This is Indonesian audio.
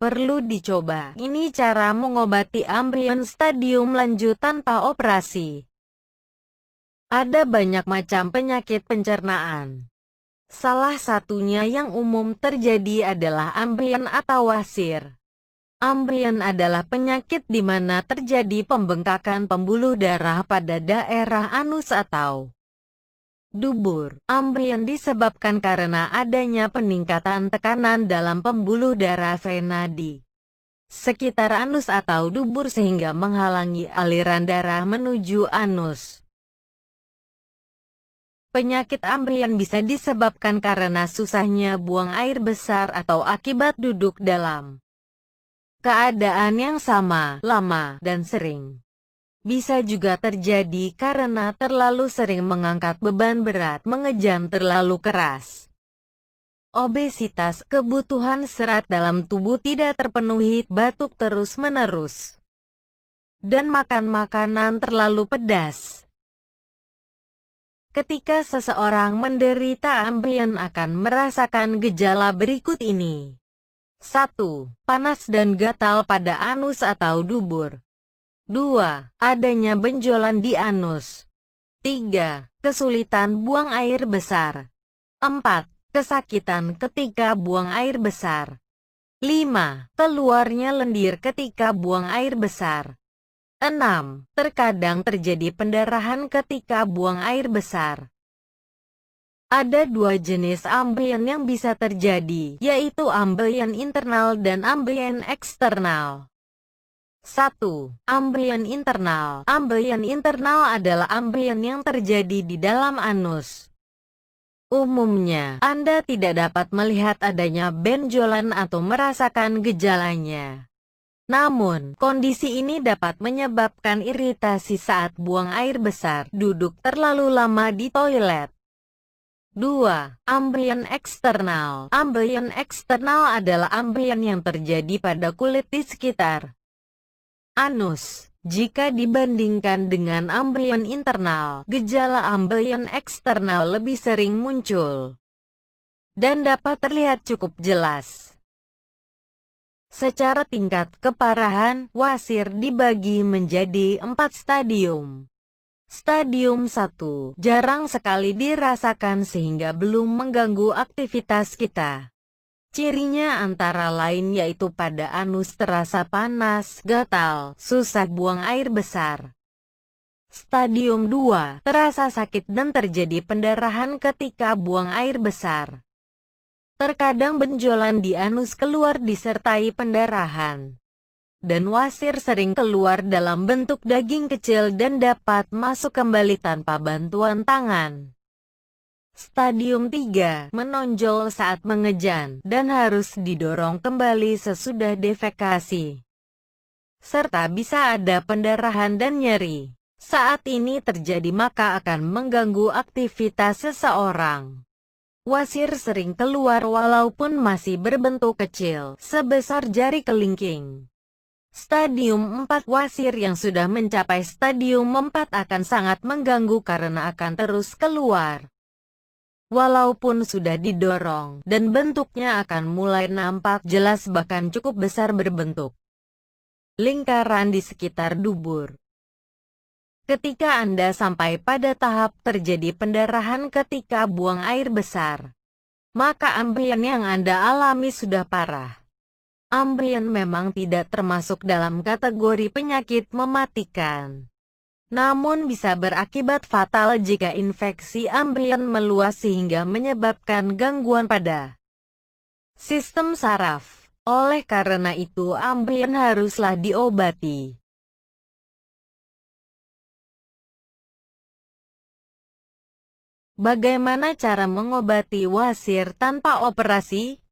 Perlu dicoba. Ini cara mengobati ambien stadium lanjut tanpa operasi. Ada banyak macam penyakit pencernaan. Salah satunya yang umum terjadi adalah ambien atau wasir. Ambien adalah penyakit di mana terjadi pembengkakan pembuluh darah pada daerah anus atau dubur. Ambien disebabkan karena adanya peningkatan tekanan dalam pembuluh darah vena di sekitar anus atau dubur sehingga menghalangi aliran darah menuju anus. Penyakit ambien bisa disebabkan karena susahnya buang air besar atau akibat duduk dalam keadaan yang sama, lama, dan sering. Bisa juga terjadi karena terlalu sering mengangkat beban berat, mengejam terlalu keras. Obesitas, kebutuhan serat dalam tubuh tidak terpenuhi, batuk terus-menerus, dan makan makanan terlalu pedas. Ketika seseorang menderita ambien akan merasakan gejala berikut ini. 1. Panas dan gatal pada anus atau dubur. 2. Adanya benjolan di anus. 3. Kesulitan buang air besar. 4. Kesakitan ketika buang air besar. 5. Keluarnya lendir ketika buang air besar. 6. Terkadang terjadi pendarahan ketika buang air besar. Ada dua jenis ambien yang bisa terjadi, yaitu ambien internal dan ambien eksternal. 1. Ambien internal. Ambien internal adalah ambien yang terjadi di dalam anus. Umumnya, Anda tidak dapat melihat adanya benjolan atau merasakan gejalanya. Namun, kondisi ini dapat menyebabkan iritasi saat buang air besar, duduk terlalu lama di toilet. 2. Ambien eksternal. Ambien eksternal adalah ambien yang terjadi pada kulit di sekitar anus. Jika dibandingkan dengan ambien internal, gejala ambien eksternal lebih sering muncul dan dapat terlihat cukup jelas. Secara tingkat keparahan, wasir dibagi menjadi 4 stadium. Stadium 1 jarang sekali dirasakan sehingga belum mengganggu aktivitas kita. Cirinya antara lain yaitu pada anus terasa panas, gatal, susah buang air besar. Stadium 2 terasa sakit dan terjadi pendarahan ketika buang air besar. Terkadang benjolan di anus keluar disertai pendarahan. Dan wasir sering keluar dalam bentuk daging kecil dan dapat masuk kembali tanpa bantuan tangan. Stadium 3 menonjol saat mengejan dan harus didorong kembali sesudah defekasi. Serta bisa ada pendarahan dan nyeri. Saat ini terjadi maka akan mengganggu aktivitas seseorang. Wasir sering keluar walaupun masih berbentuk kecil, sebesar jari kelingking. Stadium 4 wasir yang sudah mencapai stadium 4 akan sangat mengganggu karena akan terus keluar. Walaupun sudah didorong, dan bentuknya akan mulai nampak jelas bahkan cukup besar berbentuk lingkaran di sekitar dubur. Ketika Anda sampai pada tahap terjadi pendarahan ketika buang air besar, maka ambien yang Anda alami sudah parah. Ambien memang tidak termasuk dalam kategori penyakit mematikan. Namun bisa berakibat fatal jika infeksi ambien meluas sehingga menyebabkan gangguan pada sistem saraf. Oleh karena itu ambien haruslah diobati. Bagaimana cara mengobati wasir tanpa operasi?